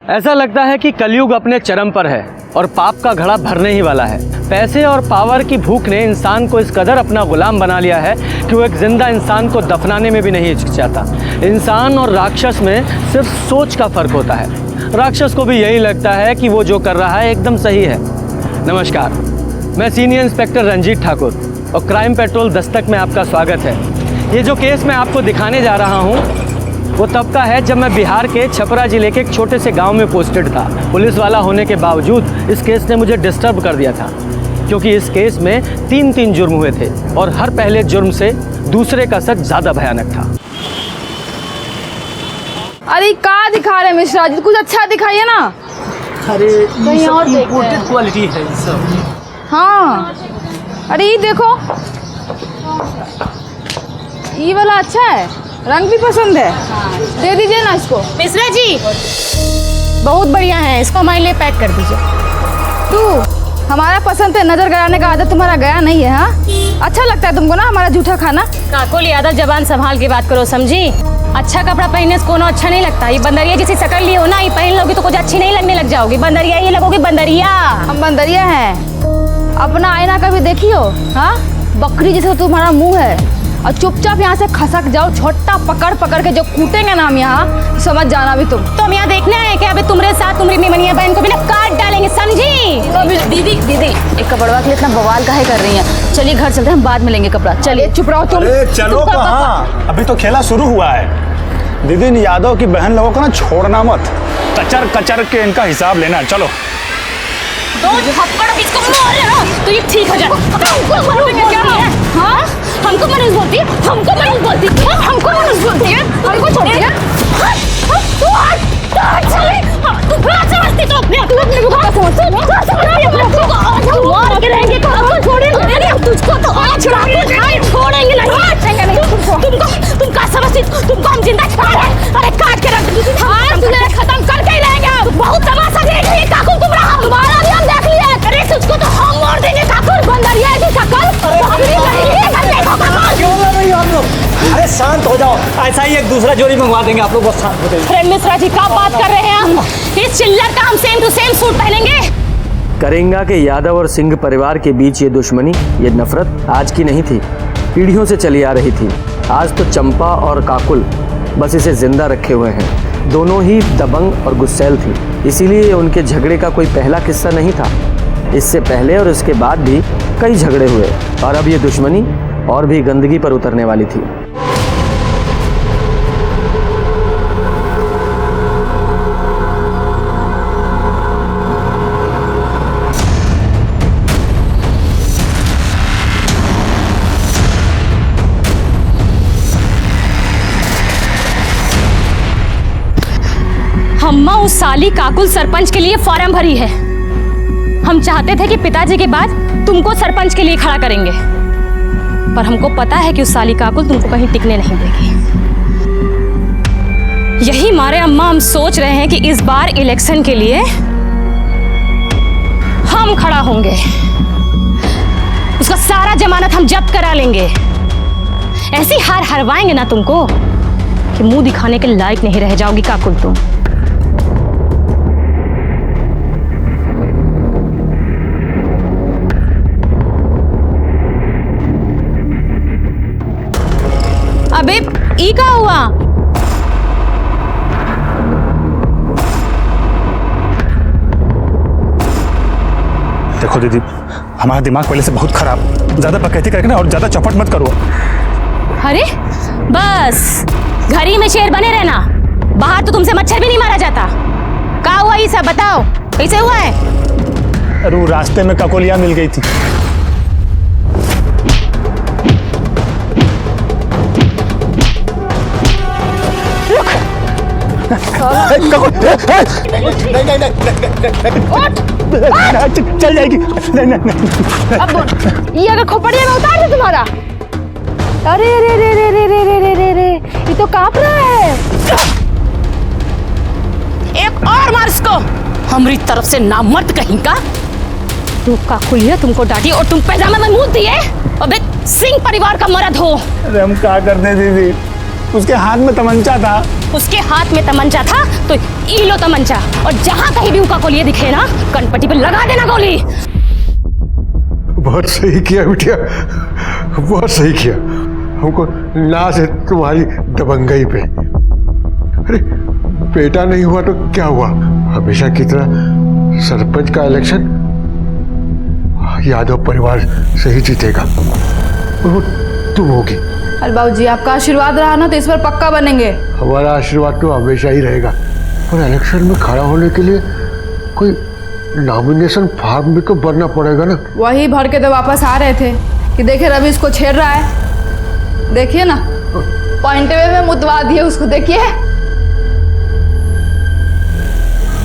ऐसा लगता है कि कलयुग अपने चरम पर है और पाप का घड़ा भरने ही वाला है। पैसे और पावर की भूख ने इंसान को इस कदर अपना गुलाम बना लिया है कि वो एक जिंदा इंसान को दफनाने में भी नहीं हिचकिचाता। इंसान और राक्षस में सिर्फ सोच का फर्क होता है। राक्षस को भी यही लगता है कि वो जो कर रहा है एकदम सही है। नमस्कार, मैं सीनियर इंस्पेक्टर रंजीत ठाकुर और क्राइम पेट्रोल दस्तक में आपका स्वागत है। ये जो केस मैं आपको दिखाने जा रहा हूँ वो तब का है जब मैं बिहार के छपरा जिले के एक छोटे से गांव में पोस्टेड था। पुलिस वाला होने के बावजूद इस केस ने मुझे डिस्टर्ब कर दिया था, क्योंकि इस केस में तीन जुर्म हुए थे और हर पहले जुर्म से दूसरे का सच ज़्यादा भयानक था। अरे क्या दिखा रहे मिश्रा जी, कुछ अच्छा दिखाइए ना। अरे कहीं और इम्पोर्टेड क्वालिटी है ये सब। हाँ, अरे ये देखो, ये वाला अच्छा है, रंग भी पसंद है। दे दीजिए ना इसको। मिश्रा जी बहुत बढ़िया है, इसको हमारे लिए पैक कर दीजिए। तू हमारा पसंद पे नजर गड़ाने का आदत तुम्हारा गया नहीं है? हाँ, अच्छा लगता है तुमको ना हमारा जूठा खाना। काकुल यादव, जबान संभाल के बात करो, समझी? अच्छा कपड़ा पहनने से कोनो अच्छा नहीं लगता। ये बंदरिया जैसी शकल ली हो ना, ये पहन लोगी तो कुछ अच्छी नहीं लगने लग जाओगी। बंदरिया ये लगोगी बंदरिया। हम बंदरिया हैं। अपना आईना कभी देखी हो? हाँ, बकरी जैसा तुम्हारा मुंह है और चुपचाप यहाँ से खसक जाओ। छोटा पकड़ पकड़ के जो कूटेंगे ना हम यहाँ, समझ जाना भी तुम। तो हम यहाँ देखना है कि अभी तुम्हारे साथ तुम्हारी मेमनिया बहन को भी ना काट डालेंगे, समझी? दीदी एक कपड़वा के लिए इतना बवाल काहे कर रही हैं? चलिए घर चलते हैं, हम बाद में लेंगे कपड़ा। चलिए चुप रहो तुम। अरे चलो कहाँ, अभी तो खेला शुरू हुआ है। दीदी इन यादव की बहन लोगों को ना छोड़ना मत, कचर कचर के इनका हिसाब लेना है। चलो दो थप्पड़ इसको मारे ना तो ये ठीक हो जाए। हाँ, हमको मनुष्य बोलती है, हमको मनुष्य बोलती है, हमको मनुष्य बोलती है, हमको छोड़ती है। तू अपने को क्या समझती है? मार के रहेंगे, छोड़ेंगे तुझको तो आज छोड़ेंगे नहीं। तुम क्या समझती? तुमको हम जिंदा छोड़ रहे हैं? अरे काट के रख दे। हाँ, तुझे खत्म करके ही रहेंगे। बहुत तमाशा देख रही है काकुल तुम्हारा, हमारा भी हम देख लिया। अरे तुझको तो हम मार देंगे काकुल। बंदरिया की शकल क्यों लड़ रही हो आप लोग? अरे शांत हो जाओ, ऐसा ही एक दूसरा जोड़ी मंगवा देंगे आप लोग, बस शांत हो जाइए। अरे मिश्रा जी क्या बात कर रहे हैं हम? इस चिल्लर का हम सेम टू सेम सूट पहनेंगे। करेंगा के यादव और सिंह परिवार के बीच ये दुश्मनी, ये नफरत आज की नहीं थी, पीढ़ियों से चली आ रही थी। आज तो चंपा और काकुल बस इसे जिंदा रखे हुए हैं। दोनों ही दबंग और गुस्सैल थी, इसीलिए उनके झगड़े का कोई पहला किस्सा नहीं था। इससे पहले और इसके बाद भी कई झगड़े हुए और अब ये दुश्मनी और भी गंदगी पर उतरने वाली थी। अम्मा उस साली काकुल सरपंच के लिए फॉर्म भरी है। हम चाहते थे कि पिताजी के बाद तुमको सरपंच के लिए खड़ा करेंगे, पर हमको पता है कि उस साली काकुल तुमको कहीं टिकने नहीं देगी। यही मारे अम्मा हम सोच रहे हैं कि इस बार इलेक्शन के लिए हम खड़ा होंगे। उसका सारा जमानत हम जब्त करा लेंगे। ऐसी हार हरवाएंगे ना तुमको कि मुंह दिखाने के लायक नहीं रह जाओगी काकुल तुम। अबे ई का हुआ? देखो दीदी, हमारा दिमाग पहले से बहुत खराब, ज्यादा बकैती करके ना और ज्यादा चौपट मत करो। अरे बस घर ही में शेर बने रहना, बाहर तो तुमसे मच्छर भी नहीं मारा जाता। क्या हुआ ये सब बताओ, कैसे हुआ है? अरे वो रास्ते में ककोलिया मिल गई थी। चल जाएगी। अब ये अगर खोपड़िया में उतार दे तुम्हारा। अरे रे रे रे रे रे रे रे रे रे, ये तो कांप रहा है। एक और मार इसको, हमारी तरफ से नामर्द कहीं का। तू काकुलिया तुमको डांटी और तुम पैजामे में मुंह दिए। अबे सिंह परिवार का मर्द हो। अरे हम क्या करते दीदी, उसके हाथ में तमंचा था, उसके हाथ में तमंचा था तो ई लो तमंचा, और जहां कहीं भी उनका कोलिए दिखे ना कनपट्टी पे लगा देना गोली। बहुत सही किया बिटिया, बहुत सही किया। हमको नाज है तुम्हारी दबंगई पे। अरे बेटा नहीं हुआ तो क्या हुआ, हमेशा की तरह सरपंच का इलेक्शन यादव परिवार से ही जीतेगा, और वो तुम होगी। अरे बाबूजी आपका आशीर्वाद रहा ना तो इस बार पक्का बनेंगे। हमारा आशीर्वाद तो हमेशा ही रहेगा, पर इलेक्शन में खड़ा होने के लिए कोई नॉमिनेशन फॉर्म भी तो भरना पड़ेगा ना। वही भर के तो वापस आ रहे थे कि देखिए रवि इसको छेड़ रहा है, देखिए ना पॉइंट वे में मुतवा दिए उसको, देखिए।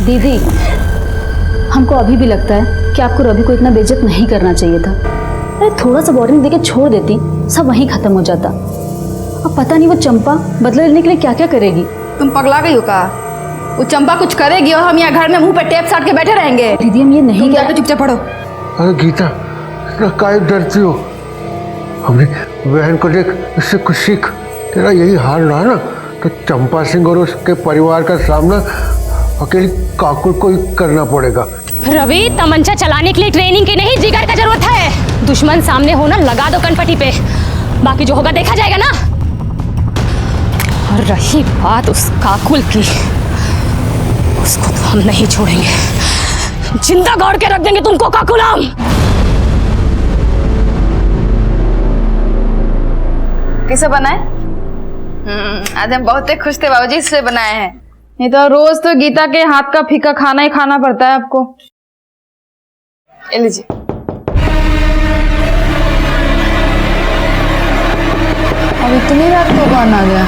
दीदी हमको अभी भी लगता है कि आपको रवि को इतना बेइज्जत नहीं करना चाहिए था। अरे थोड़ा सा वार्निंग देके छोड़ देती, सब वहीं खत्म हो जाता। अब पता नहीं वो चंपा बदला लेने के लिए क्या क्या करेगी। तुम पगला गई हो का? वो चंपा कुछ करेगी और हम यहाँ घर में मुंह पे टेप साट के बैठे रहेंगे। दीदी हम ये नहीं तुम कह जाके चुपचाप पढ़ो। अरे गीता इतना काहे डरती हो, हमने बहन को देख, इससे कुछ सीख। तेरा यही हाल रहा ना तो चंपा सिंह और उसके परिवार का सामना अकेली काकुल को ही करना पड़ेगा। रवि तमंचा चलाने के लिए ट्रेनिंग की नहीं जिगर का जरूरत है। दुश्मन सामने हो ना लगा दो कनपट्टी पे, बाकी जो होगा देखा जाएगा ना। और रही बात उस काकुल की, उसको तो हम नहीं छोड़ेंगे, जिंदा गाड़ के रख देंगे तुमको काकुल हम। किसे बनाए? आज हम बहुत ही खुश थे बाबूजी, इसलिए बनाए हैं। नहीं तो रोज तो गीता के हाथ का फीका खाना ही खाना पड़ता है आपको। ये लीजिए। अब इतनी रात को कौन आ गया?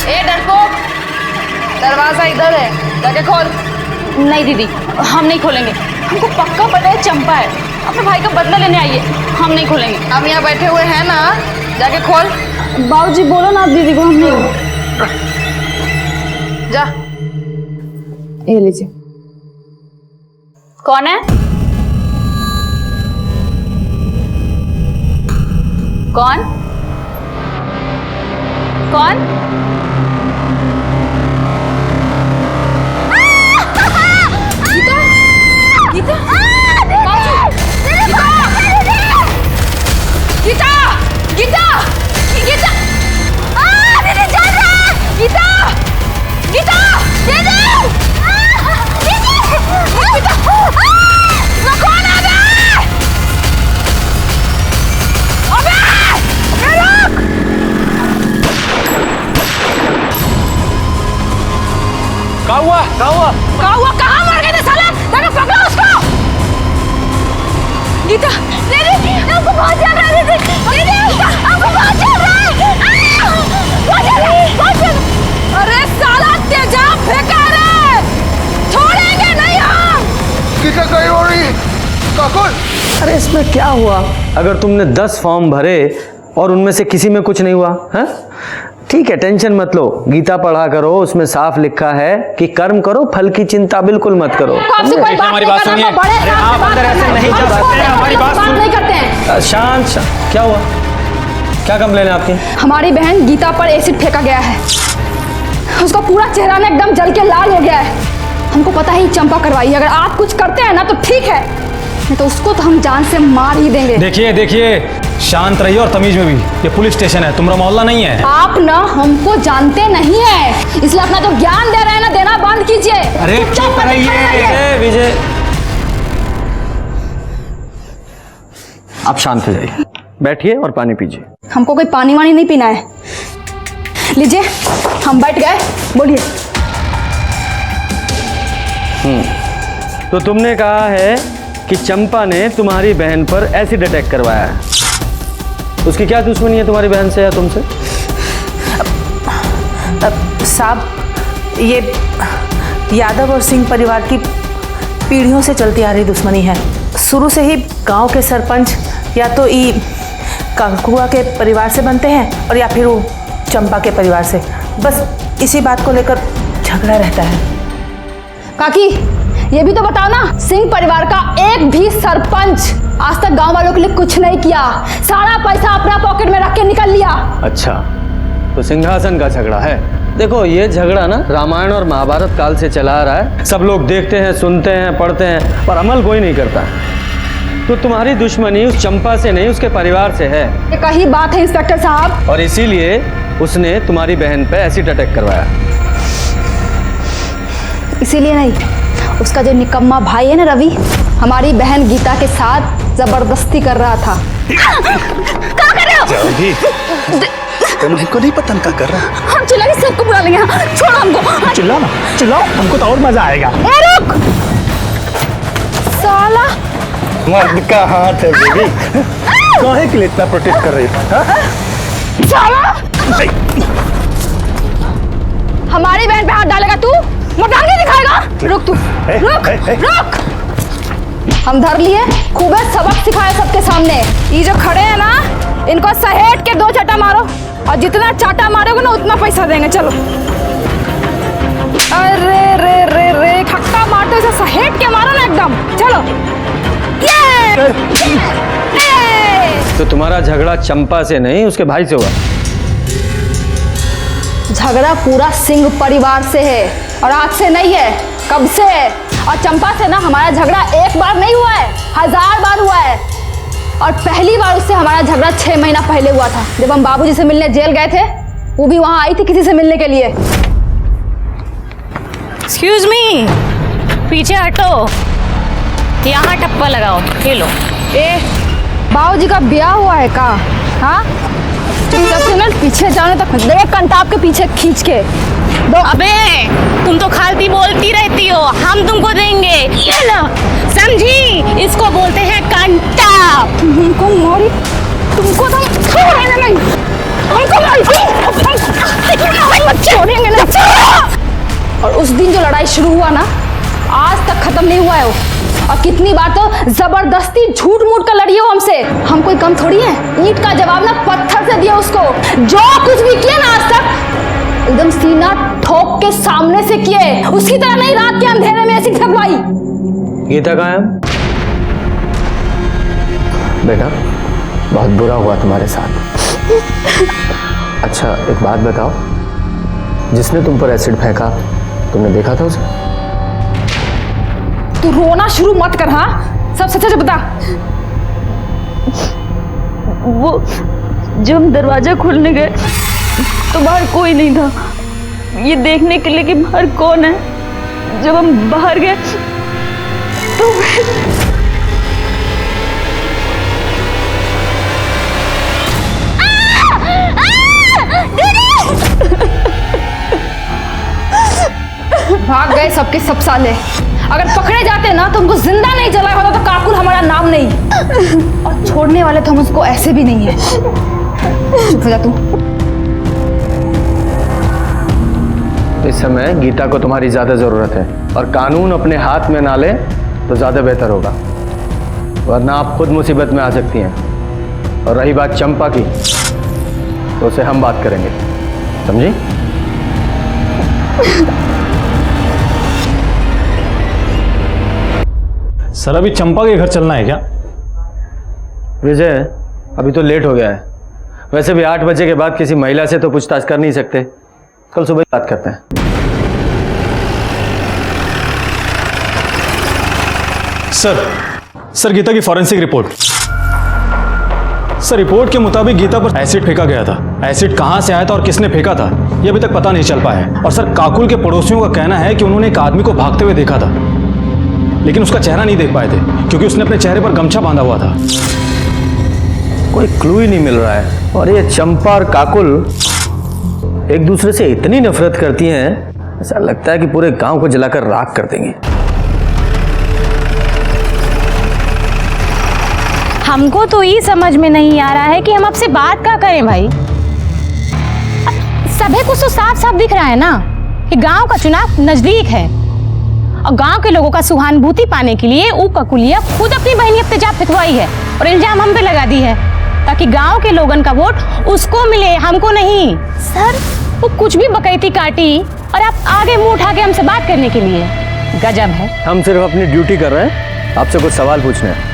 ए डरपोक, दरवाजा इधर है, जाके खोल। नहीं दीदी हम नहीं खोलेंगे, हमको पक्का पता है चंपा है, अपने भाई का बदला लेने आई है। हम नहीं खोलेंगे। हम यहाँ बैठे हुए हैं ना, जाके खोल। बाबूजी बोलो ना आप दीदी को, हम नहीं। जा, ये लीजिए। कौन है? कौन कौन? गीता, गीता, गीता, गीता, दीदी चल रहा है। गीता, गीता, दीदी, गीता, वो कौन आ गया? अबे, ये लोग! क्या हुआ? कहाँ मर गए थे साले? देखो पकड़ो उसको। गीता, दीदी, हमको बहुत चल रहा है। दीदी, हमको बहुत चल रहा है। बहुत चल रहा है, बहुत चल रहा है। अरे साला तेजाब फेंका रे, छोड़ेंगे नहीं हम। गीता कहीं हो रही काकुल। अरे इसमें क्या हुआ? अगर तुमने 10 फॉर्म भरे और उनमें से किसी में कुछ नहीं हुआ है, ठीक है टेंशन मत लो, गीता पढ़ा करो, उसमें साफ लिखा है कि कर्म करो फल की चिंता बिल्कुल मत करो। आपसे कोई बात हमारी नहीं बात करना, सुनिए। बड़े अरे साहब आप से अंदर बात ऐसे करना नहीं है। जा सकते हैं, हमारी बात बात सुन। नहीं करते हैं। शांत शांत, क्या हुआ? क्या कंप्लेन है आपकी? हमारी बहन गीता पर एसिड फेंका गया है, उसका पूरा चेहरा ना एकदम जल के लाल हो गया है। हमको पता है चंपा करवाई है, अगर आप कुछ करते हैं ना तो ठीक है, नहीं तो उसको तो हम जान से मार ही देंगे। देखिए शांत रहिए और तमीज में भी, ये पुलिस स्टेशन है, तुम्हारा मोहल्ला नहीं है। आप ना हमको जानते नहीं है, इसलिए अपना जो ज्ञान दे रहे हैं ना देना बंद कीजिए। अरे चुप रहिए। विजय, आप शांत हो जाइए, बैठिए और पानी पीजिए। हमको कोई पानी वानी नहीं पीना है। लीजिए, हम बैठ गए, बोलिए। तो तुमने कहा है कि चंपा ने तुम्हारी बहन पर एसिड अटैक करवाया है, उसकी क्या दुश्मनी है तुम्हारी बहन से या तुमसे? साहब ये यादव और सिंह परिवार की पीढ़ियों से चलती आ रही दुश्मनी है। शुरू से ही गांव के सरपंच या तो ई काकुआ के परिवार से बनते हैं और या फिर वो चंपा के परिवार से, बस इसी बात को लेकर झगड़ा रहता है। काकी ये भी तो बताओ ना, सिंह परिवार का एक भी सरपंच आज तक गांव वालों के लिए कुछ नहीं किया, सारा पैसा अपना पॉकेट में रख के निकल लिया। अच्छा, तो तो सिंहासन का झगड़ा है। देखो ये झगड़ा ना रामायण और महाभारत काल से चला आ रहा है। सब लोग देखते हैं, सुनते हैं, पढ़ते हैं, पर अमल कोई नहीं करता। तो तुम्हारी दुश्मनी उस चंपा से नहीं, उसके परिवार से है। ये कही बात है इंस्पेक्टर साहब। और इसीलिए उसने तुम्हारी बहन पे एसिड अटैक करवाया। इसीलिए नहीं, उसका जो निकम्मा भाई है ना रवि, हमारी बहन गीता के साथ जबरदस्ती कर रहा था। क्या कर रहे हो? तुमको नहीं पता क्या कर रहा है? हम चिल्ला के सबको बुला लेंगे। छोड़ो हमको। चिल्लाओ ना, चिल्लाओ, हमको तो और मजा आएगा। ए रुक! साला मर्द का हाथ है बेबी। काहे के लिए इतना प्रोटेक्ट कर रही है? साला! हमारी बहन पे हाथ डालेगा तू? मजाक नहीं दिखाएगा? रुक तू, रुक, रुक। हम धर लिए, खूब सबक सिखाए सबके सामने। ये जो खड़े हैं ना, इनको सहेट के 2 चाटा मारो, और जितना चाटा मारोगे ना उतना पैसा देंगे। चलो। अरे रे रे रे, खट्टा मारते इसे सहेट के मारो ना एकदम। चलो। ये! तो तुम्हारा झगड़ा चंपा से नहीं, उसके भाई से हुआ। झगड़ा पूरा सिंह परिवार से है, और आज से नहीं है, कब से है। और चंपा से ना हमारा झगड़ा एक बार नहीं हुआ है, 1000 बार हुआ है। और पहली बार उससे हमारा झगड़ा 6 महीना पहले हुआ था, जब हम बाबूजी से मिलने जेल गए थे। वो भी वहां आई थी किसी से मिलने के लिए। एक्सक्यूज मी, पीछे हटो। यहाँ टप्पा लगाओ, ये लो। ए, बाबूजी का ब्याह हुआ है का? हाँ, चुपचाप से ना पीछे जाने तक देख कंटाप के पीछे खींच के दो। अबे तुम तो खालती बोलती रहती हो, हम तुमको देंगे। ये लो, समझी? इसको बोलते हैं कंटाप। तुमको मारी, तुमको तो छोड़ेंगे नहीं, हमको छोड़ेंगे नहीं। और उस दिन जो लड़ाई शुरू हुआ ना, आज तक खत्म नहीं हुआ है वो। और कितनी बार तो जबरदस्ती झूठ मूठ कर लड़ी हो हमसे। हम कोई कम थोड़ी है। ईंट का जवाब ना पत्थर से दिया उसको। जो कुछ भी किया ना आज तक, एकदम सीना ठोक के सामने से किए। उसकी तरह नहीं रात के अंधेरे में ऐसी ठगवाई। गीता कहाँ है? बेटा बहुत बुरा हुआ तुम्हारे साथ। अच्छा एक बात बताओ, जिसने तुम पर एसिड फेंका तुमने देखा था उसे? तू रोना शुरू मत कर। हाँ, सब सच सच बता। वो जब हम दरवाजा खोलने गए तो बाहर कोई नहीं था, ये देखने के लिए कि बाहर कौन है। जब हम बाहर गए तो भाग गए सबके सब साले। अगर पकड़े जाते ना तो उनको जिंदा नहीं जलाया होता तो काकुल हमारा नाम नहीं। और छोड़ने वाले तो हम उसको ऐसे भी नहीं है। चुप हो जा तू। इस समय गीता को तुम्हारी ज्यादा जरूरत है, और कानून अपने हाथ में ना ले तो ज्यादा बेहतर होगा, वरना आप खुद मुसीबत में आ सकती हैं। और रही बात चंपा की, तो उसे हम बात करेंगे, समझी? सर अभी चंपा के घर चलना है क्या? विजय अभी तो लेट हो गया है। वैसे भी 8 बजे के बाद किसी महिला से तो पूछताछ कर नहीं सकते। कल सुबह बात करते हैं। सर गीता की फॉरेंसिक रिपोर्ट। सर रिपोर्ट के मुताबिक गीता पर एसिड फेंका गया था। एसिड कहां से आया था और किसने फेंका था यह अभी तक पता नहीं चल पाया है। और सर काकुल के पड़ोसियों का कहना है कि उन्होंने एक आदमी को भागते हुए देखा था, लेकिन उसका चेहरा नहीं देख पाए थे क्योंकि उसने अपने चेहरे पर गमछा बांधा हुआ था। कोई क्लू ही नहीं मिल रहा है। और ये चंपा और काकुल एक दूसरे से इतनी नफरत करती हैं, ऐसा लगता है कि पूरे गांव को जलाकर राख कर देंगी। हमको तो ये समझ में नहीं आ रहा है कि हम आपसे बात क्या करें भाई। सभी कुछ तो साफ साफ दिख रहा है ना कि गांव का चुनाव नजदीक है, और गांव के लोगों का सहानुभूति पाने के लिए वो ककुलिया खुद अपनी बहनी पे तेजाब फेंकवाई है और इल्जाम हम पे लगा दी है, ताकि गांव के लोगों का वोट उसको मिले, हमको नहीं। सर वो कुछ भी बकैती काटी और आप आगे मुंह उठा के हमसे बात करने के लिए, गजब है। हम सिर्फ अपनी ड्यूटी कर रहे हैं, आपसे कुछ सवाल पूछने हैं।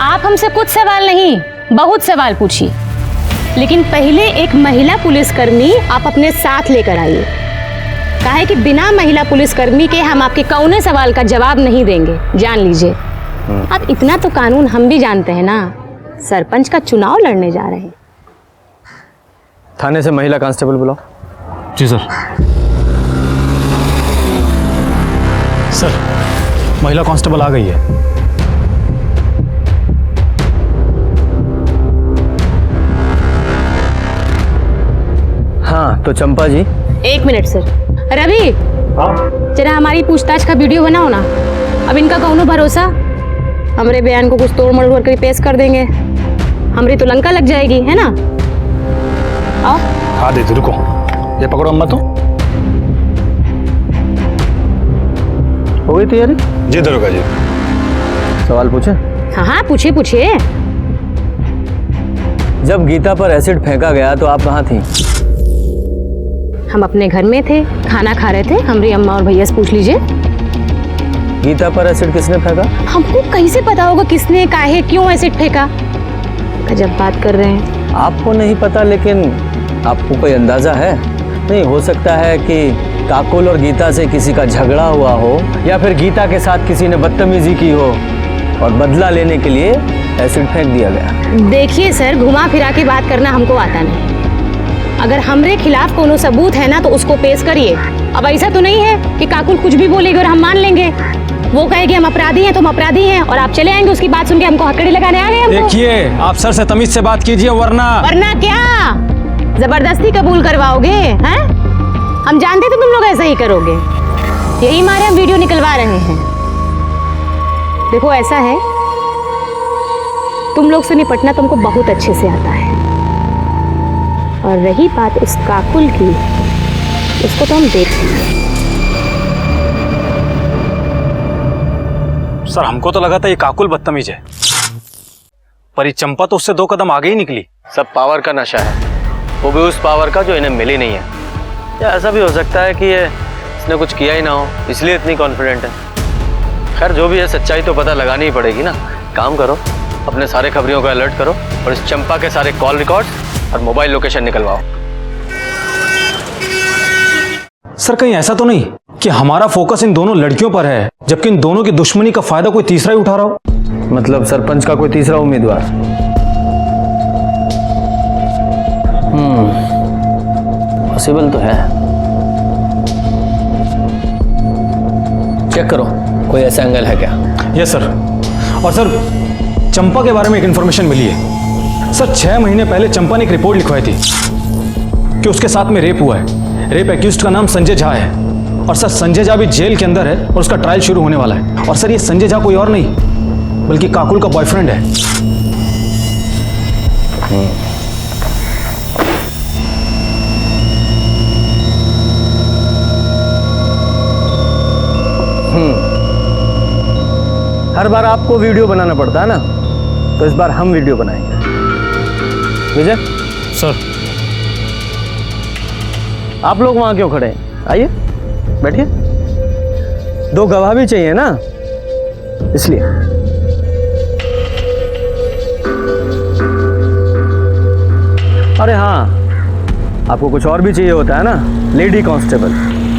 आप हमसे कुछ सवाल नहीं, बहुत सवाल पूछिए। लेकिन पहले एक महिला पुलिसकर्मी आप अपने साथ लेकर आइए। काहे कि बिना महिला पुलिसकर्मी के हम आपके कौने सवाल का जवाब नहीं देंगे, जान लीजिए। अब इतना तो कानून हम भी जानते हैं ना, सरपंच का चुनाव लड़ने जा रहे हैं। थाने से महिला कांस्टेबल बुलाओ। जी सर। सर, महिला कांस्टेबल आ गई है। हाँ तो चंपा जी। एक मिनट सर। रवि, जरा हमारी पूछताछ का वीडियो बनाओ ना। अब इनका कौनो भरोसा, हमारे बयान को कुछ तोड़ मरोड़ करके पेश कर देंगे, हमारी तो लंका लग जाएगी, है ना? आओ। हाँ दे, रुको, ये पकड़ो अम्मा। तो हो गई तैयारी? जी दरोगा जी। सवाल पूछे? हाँ हाँ, पूछिए पूछिए। जब गीता पर एसिड फेंका गया तो आप कहाँ थी? हम अपने घर में थे, खाना खा रहे थे। हमारी अम्मा और भैया से पूछ लीजिए। गीता पर एसिड किसने फेंका? हमको कैसे पता होगा किसने, काहे, क्यों एसिड फेंका? गजब बात कर रहे हैं। आपको नहीं पता, लेकिन आपको कोई अंदाजा है? नहीं हो सकता है कि काकुल और गीता से किसी का झगड़ा हुआ हो, या फिर गीता के साथ किसी ने बदतमीजी की हो और बदला लेने के लिए एसिड फेंक दिया गया। देखिए सर, घुमा फिरा के बात करना हमको आता नहीं। अगर हमरे खिलाफ कोनो सबूत है ना तो उसको पेश करिए। अब ऐसा तो नहीं है कि काकुल कुछ भी बोलेगी और हम मान लेंगे। वो कहेगी हम अपराधी हैं तो हम अपराधी हैं, और आप चले आएंगे उसकी बात सुन के हमको हथकड़ी लगाने आ गए हमको। देखिए, आप सर से तमीज से बात कीजिए, वरना क्या जबरदस्ती कबूल करवाओगे? हैं? हम जानते थे तुम लोग ऐसा ही करोगे, यही मारे हम वीडियो निकलवा रहे हैं। देखो ऐसा है, तुम लोग से निपटना तुमको बहुत अच्छे से आता है, और रही बात उस काकुल की, उसको तो हम देख लेंगे। सर, हमको तो लगा था ये काकुल बदतमीज है, पर ये चंपा तो उससे 2 कदम आगे ही निकली। सब पावर का नशा है, वो भी उस पावर का जो इन्हें मिली नहीं है। या ऐसा भी हो सकता है कि ये इसने कुछ किया ही ना हो, इसलिए इतनी कॉन्फिडेंट है। खैर जो भी है, सच्चाई तो पता लगानी ही पड़ेगी ना। काम करो, अपने सारे खबरियों को अलर्ट करो और इस चंपा के सारे कॉल रिकॉर्ड्स और मोबाइल लोकेशन निकलवाओ। सर, कहीं ऐसा तो नहीं कि हमारा फोकस इन दोनों लड़कियों पर है, जबकि इन दोनों की दुश्मनी का फायदा कोई तीसरा ही उठा रहा हो? मतलब सरपंच का कोई तीसरा उम्मीदवार? पॉसिबल तो है। चेक करो, कोई ऐसा एंगल है क्या? Yes sir. और सर, चंपा के बारे में एक इन्फॉर्मेशन मिली है। सर, 6 महीने पहले चंपा ने एक रिपोर्ट लिखवाई थी कि उसके साथ में रेप हुआ है। रेप एक्यूज्ड का नाम संजय झा है, और सर संजय झा भी जेल के अंदर है और उसका ट्रायल शुरू होने वाला है। और सर, ये संजय झा कोई और नहीं बल्कि काकुल का बॉयफ्रेंड है। हर बार आपको वीडियो बनाना पड़ता है ना, तो इस बार हम वीडियो बनाएंगे। विजय सर, आप लोग वहां क्यों खड़े हैं? आइए बैठिए। 2 गवाह भी चाहिए ना, इसलिए। अरे हाँ, आपको कुछ और भी चाहिए होता है ना, लेडी कांस्टेबल।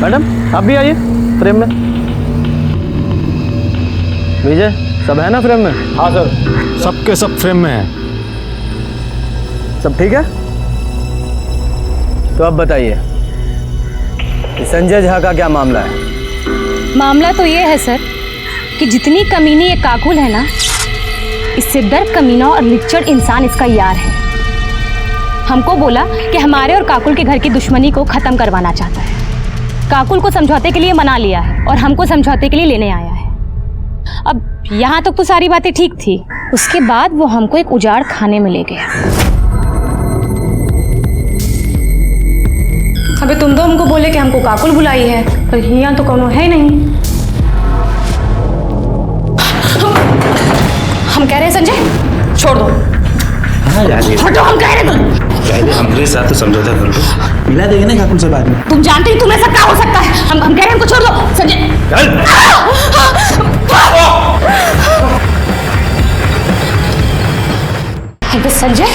मैडम आप भी आइए फ्रेम में। विजय, सब है ना फ्रेम में? हाँ सर, सबके सब फ्रेम में है। सब ठीक है? तो अब बताइए, संजय झा का क्या मामला है? मामला तो ये है सर कि जितनी कमीनी ये काकुल है ना, इससे डर कमीना और लिच्चड़ इंसान इसका यार है। हमको बोला कि हमारे और काकुल के घर की दुश्मनी को खत्म करवाना चाहता है। काकुल को समझौते के लिए मना लिया है और हमको समझौते के लिए लेने आया है। अब यहाँ तक तो सारी बातें ठीक थी, उसके बाद वो हमको एक उजाड़ खाने में ले गया। अबे तुम तो हमको बोले कि हमको काकुल बुलाई है, पर यहाँ तो कोनो है नहीं। हम कह रहे हैं संजय छोड़ दो। हटो, हम कह रहे तुम हमारे साथ तो समझौता कर लो, मिला देंगे ना काकुल से बाद में। तुम जानते ही तुम्हें सब क्या हो सकता है। हम कह रहे हैं हमको छोड़ दो संजय। अबे संजय,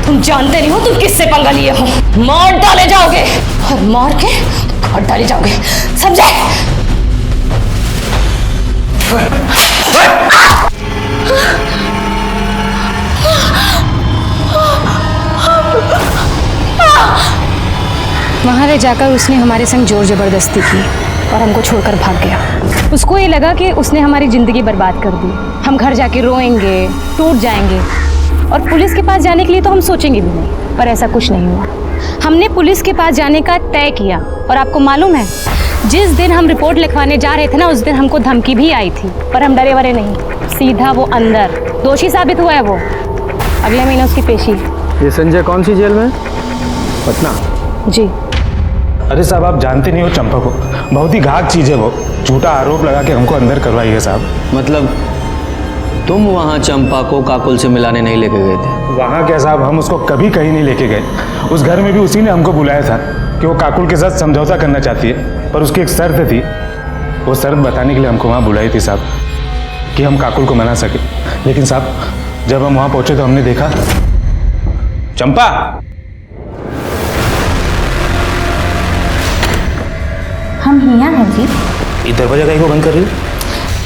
तुम जानते नहीं हो तुम किससे पंगा लिए हो। मार डाले जाओगे और मार के काट डाले जाओगे, समझे? वहाँ ले जाकर उसने हमारे संग जोर जबरदस्ती की और हमको छोड़कर भाग गया। उसको ये लगा कि उसने हमारी ज़िंदगी बर्बाद कर दी। हम घर जाके रोएंगे, टूट जाएंगे और पुलिस के पास जाने के लिए तो हम सोचेंगे भी नहीं, पर ऐसा कुछ नहीं हुआ। हमने पुलिस के पास जाने का तय किया और आपको मालूम है, जिस दिन हम रिपोर्ट लिखवाने जा रहे थे ना, उस दिन हमको धमकी भी आई थी, पर हम डरे वरे नहीं, सीधा वो अंदर। दोषी साबित हुआ है वो। अगले महीने उसकी पेशी। ये संजय कौन सी जेल में? पटना। जी। अरे साहब, आप जानते नहीं हो चंपा को, बहुत ही घात चीज़ है वो। झूठा आरोप लगा के हमको अंदर करवाई है साहब। मतलब तुम वहाँ चंपा को काकुल से मिलाने नहीं लेके गए थे? वहाँ क्या साहब, हम उसको कभी कहीं नहीं लेके गए। उस घर में भी उसी ने हमको बुलाया था कि वो काकुल के साथ समझौता करना चाहती है, पर उसकी एक शर्त थी। वो शर्त बताने के लिए हमको वहाँ बुलाई थी साहब, कि हम काकुल को मना सके। लेकिन साहब, जब हम वहाँ पहुँचे तो हमने देखा चंपा। हम यहाँ हैं जी। ये दरवाजा कहीं को बंद कर रही हो?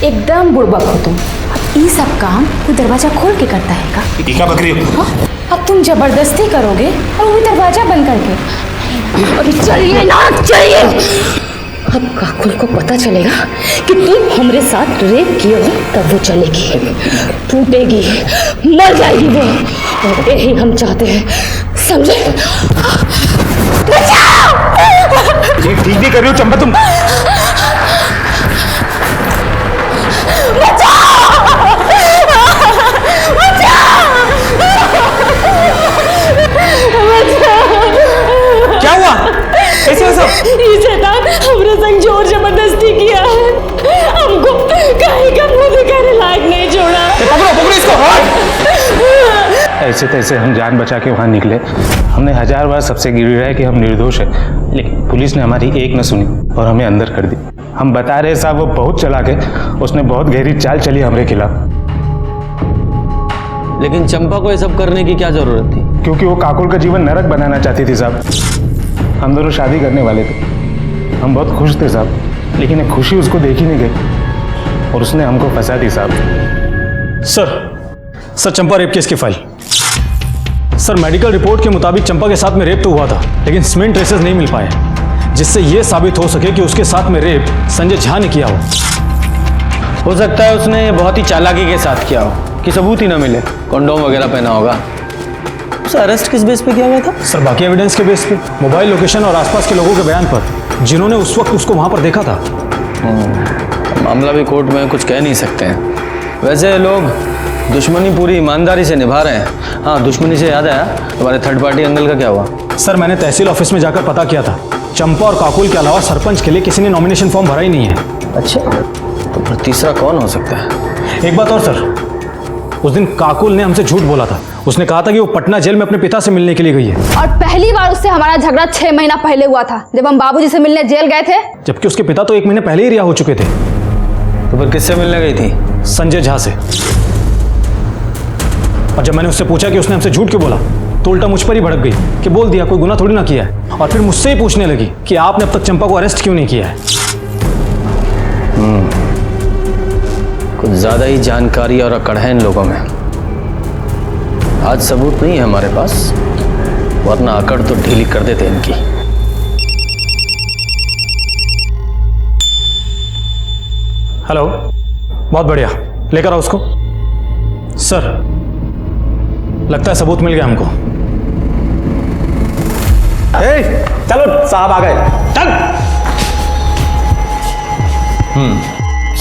एकदम बुड़बक हो तुम। अब ये सब काम तू दरवाजा खोल के करता है का? ये क्या बकरी हो? अब तुम जबरदस्ती करोगे और वो भी दरवाजा बंद करके। अभी चलिए ना, चलिए। अब काकुल को पता चलेगा कि तुम हमरे साथ रेप किए हो, तब वो चलेगी, टूटेगी, मर जाएगी वो। और यही हम चाहते हैं, समझे? ठीक भी कर रही हो चंपा तुम। क्या हुआ? ऐसे ऐसा? ये शैतान हमरे संग जोर जबरदस्ती किया है, हमको कहीं का मुंह दिखाने लायक नहीं छोड़ा। पकड़ो इसको। ऐसे तैसे हम जान बचा के वहाँ निकले। हमने 1000 बार सबसे गिड़गिड़ाया कि हम निर्दोष है, लेकिन पुलिस ने हमारी एक न सुनी और हमें अंदर कर दी। हम बता रहे साहब, वो बहुत चालाक है, उसने बहुत गहरी चाल चली हमारे खिलाफ। लेकिन चंपा को ये सब करने की क्या जरूरत थी? क्योंकि वो काकुल का जीवन नरक बनाना चाहती थी साहब। हम दोनों शादी करने वाले थे, हम बहुत खुश थे साहब, लेकिन एक खुशी उसको देखी नहीं गई और उसने हमको फंसा दी साहब। सर चंपा रेप केस की फाइल। सर मेडिकल रिपोर्ट के मुताबिक चंपा के साथ में रेप तो हुआ था, लेकिन स्मेन ट्रेसेस नहीं मिल पाए, जिससे यह साबित हो सके कि उसके साथ में रेप संजय झा ने किया हो सकता है उसने बहुत ही चालाकी के साथ किया हो कि सबूत ही ना मिले। कॉन्डोम वगैरह पहना होगा। उसे अरेस्ट किस बेस पे किया गया था? सर बाकी एविडेंस के बेस पे, मोबाइल लोकेशन और आसपास के लोगों के बयान पर, जिन्होंने उस वक्त उसको वहां पर देखा था। मामला भी कोर्ट में कुछ कह नहीं सकते हैं। वैसे लोग दुश्मनी पूरी ईमानदारी से निभा रहे हैं। हाँ, दुश्मनी से याद आया, तुम्हारे थर्ड पार्टी अंकल का क्या हुआ? सर मैंने तहसील ऑफिस में जाकर पता किया था, चंपा और काकुल के अलावा सरपंच के लिए किसी ने नॉमिनेशन फॉर्म भरा ही नहीं है। अच्छा, तो फिर तीसरा कौन हो सकता है? एक बात और सर, उस दिन काकुल ने हमसे झूठ बोला था। उसने कहा था कि वो पटना जेल में अपने पिता से मिलने के लिए गई है। और पहली बार उससे हमारा झगड़ा 6 महीना पहले हुआ था, जब हम बाबूजी से मिलने जेल गए थे। जबकि उसके पिता तो 1 महीने पहले ही रिहा हो चुके थे। तो फिर किससे मिलने गई थी? संजय झा से। और जब मैंने उससे पूछा कि उसने हमसे झूठ क्यों बोला, तो उल्टा मुझ पर ही भड़क गई कि बोल दिया कोई गुनाह थोड़ी ना किया है। और फिर मुझसे ही पूछने लगी कि आपने अब तक चंपा को अरेस्ट क्यों नहीं किया है। कुछ ज्यादा ही जानकारी और अकड़ है इन लोगों में। आज सबूत नहीं है हमारे पास, वरना अकड़ तो ढीली कर देते इनकी। हेलो, बहुत बढ़िया, लेकर आओ उसको। सर लगता है सबूत मिल गया हमको। चलो साहब आ गए, चल।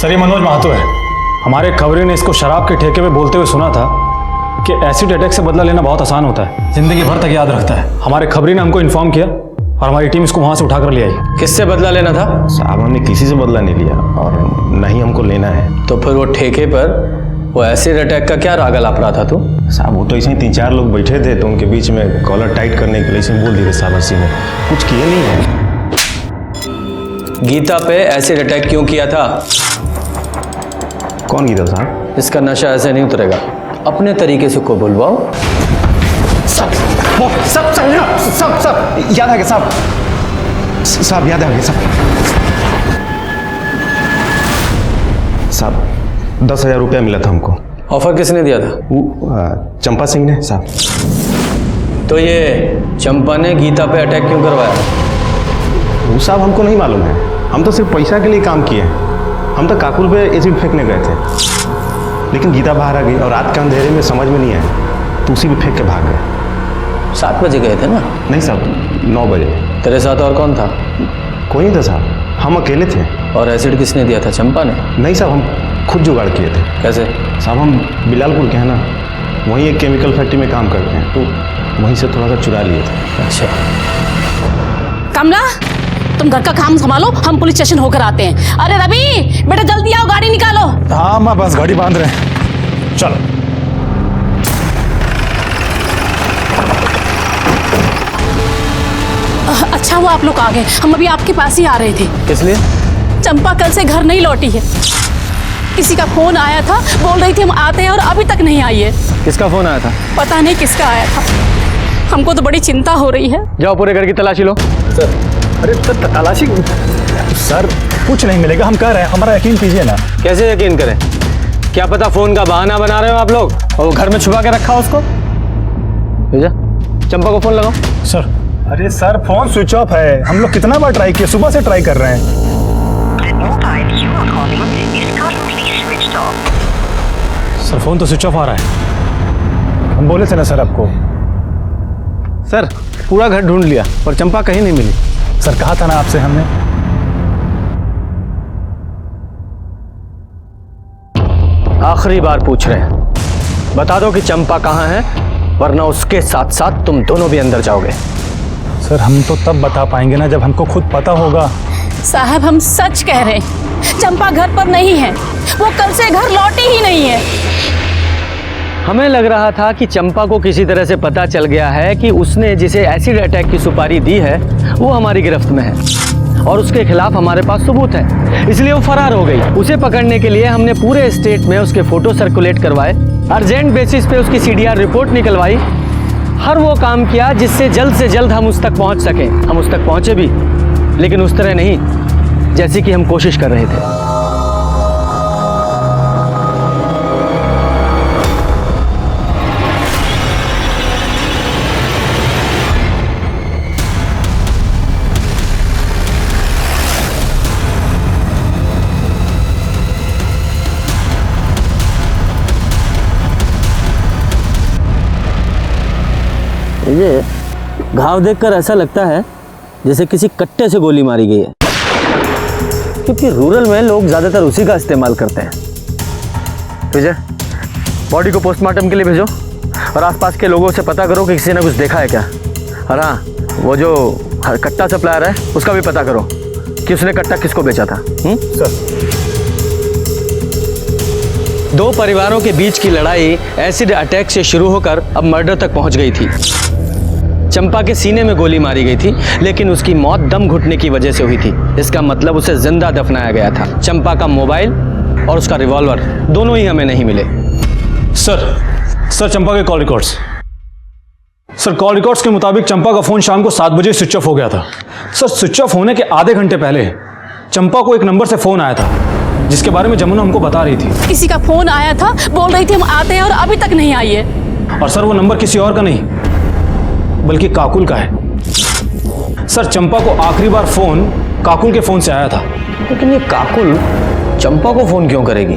सर ये मनोज महतो है। हमारे खबरी ने इसको शराब के ठेके पे बोलते हुए सुना था कि एसिड अटैक से बदला लेना बहुत आसान होता है, जिंदगी भर तक याद रखता है। हमारे खबरी ने हमको इन्फॉर्म किया और हमारी टीम इसको वहां से उठाकर ले आई। किससे बदला लेना था? साहब हमने किसी से बदला नहीं लिया और न ही हमको लेना है। तो फिर वो ठेके पर वो एसिड अटैक का क्या राग लाप रहा था तू? साहब वो तो ऐसे ही 3-4 लोग बैठे थे, तो उनके बीच में कॉलर टाइट करने के लिए ऐसे बोल दिए साहब। हंसी में कुछ किए नहीं है। गीता पे एसिड अटैक क्यों किया था? कौन गीता साहब? इसका नशा ऐसे नहीं उतरेगा, अपने तरीके से को बुलवाओ। सब सब सब सब याद आ गया साहब याद आ गया साहब 10,000 रुपया मिला था हमको। ऑफर किसने दिया था? वो चंपा सिंह ने साहब। तो ये चंपा ने गीता पे अटैक क्यों करवाया? वो साहब हमको नहीं मालूम है, हम तो सिर्फ पैसा के लिए काम किए हैं। हम तो काकुल पे एसिड फेंकने गए थे, लेकिन गीता बाहर आ गई और रात के अंधेरे में समझ में नहीं आया तो उसी पे फेंक के भाग गए। 7 बजे गए थे ना? नहीं साहब 9 बजे। तेरे साथ और कौन था? कोई नहीं था साहब, हम अकेले थे। और एसिड किसने दिया था, चंपा ने? नहीं साहब, हम खुद जुगाड़ किए थे। कैसे? साहब हम बिलालपुर के हैं ना, वहीं एक केमिकल फैक्ट्री में काम करते हैं, तो वहीं से थोड़ा सा चुरा लिए थे। अच्छा। कमला, तुम घर का काम संभालो, हम पुलिस स्टेशन होकर आते हैं। अरे रवि बेटा जल्दी आओ, गाड़ी निकालो। हाँ माँ, बस गाड़ी बांध रहे हैं, चलो। अच्छा हुआ आप लोग आ गए, हम अभी आपके पास ही आ रहे थे। किस लिए? चंपा कल से घर नहीं लौटी है। किसी का फोन आया था, बोल रही थी हम आते हैं और अभी तक नहीं आई है। किसका फोन आया था? पता नहीं किसका आया था, हमको तो बड़ी चिंता हो रही है। जाओ पूरे घर की तलाशी लो। सर, अरे तलाशी सर, कुछ नहीं मिलेगा, हम कह रहे हैं, हमारा यकीन कीजिए ना। कैसे यकीन करें? क्या पता फोन का बहाना बना रहे हो आप लोग और वो घर में छुपा के रखा उसको। भेजा, चंपा को फोन लगाओ। सर, अरे सर फोन स्विच ऑफ है, हम लोग कितना बार ट्राई किए, सुबह से ट्राई कर रहे हैं। सर फोन तो स्विच ऑफ आ रहा है, हम बोले थे ना सर आपको। सर पूरा घर ढूंढ लिया पर चंपा कहीं नहीं मिली। सर कहा था ना आपसे हमने। आखिरी बार पूछ रहे हैं, बता दो कि चंपा कहाँ है, वरना उसके साथ साथ तुम दोनों भी अंदर जाओगे। सर हम तो तब बता पाएंगे ना जब हमको खुद पता होगा। साहब हम सच कह रहे हैं, चंपा घर पर नहीं है, वो कल से घर लौटी ही नहीं है। हमें लग रहा था कि चंपा को किसी तरह से पता चल गया है कि उसने जिसे एसिड अटैक की सुपारी दी है वो हमारी गिरफ्त में है और उसके खिलाफ हमारे पास सबूत है, इसलिए वो फरार हो गई। उसे पकड़ने के लिए हमने पूरे स्टेट में उसके फोटो सर्कुलेट करवाए, अर्जेंट बेसिस पे उसकी CDR रिपोर्ट निकलवाई, हर वो काम किया जिससे जल्द से जल्द हम उस तक पहुंच सकें। हम उस तक पहुंचे भी, लेकिन उस तरह नहीं जैसी कि हम कोशिश कर रहे थे। ये घाव देखकर ऐसा लगता है जैसे किसी कट्टे से गोली मारी गई है, क्योंकि रूरल में लोग ज़्यादातर उसी का इस्तेमाल करते हैं। विजय, बॉडी को पोस्टमार्टम के लिए भेजो और आसपास के लोगों से पता करो कि किसी ने कुछ देखा है क्या। और हाँ, वो जो कट्टा सप्लायर है उसका भी पता करो कि उसने कट्टा किसको बेचा था। सर, 2 परिवारों के बीच की लड़ाई एसिड अटैक से शुरू होकर अब मर्डर तक पहुंच गई थी। चंपा के सीने में गोली मारी गई थी, लेकिन उसकी मौत दम घुटने की वजह से हुई थी। इसका मतलब उसे जिंदा दफनाया गया था। चंपा का मोबाइल और उसका रिवॉल्वर दोनों ही हमें नहीं मिले। सर चंपा के call records. Sir call records के मुताबिक चंपा का फोन शाम को 7 बजे स्विच ऑफ हो गया था। सर स्विच ऑफ होने के आधे घंटे पहले चंपा को एक नंबर से फोन आया था जिसके बारे में जमुना हमको बता रही थी। किसी का फोन आया था, बोल रही थी हम आते हैं और अभी तक नहीं आई है। और सर वो नंबर किसी और का नहीं बल्कि काकुल का है। सर चंपा को आखिरी बार फोन काकुल के फोन से आया था। लेकिन ये काकुल चंपा को फोन क्यों करेगी?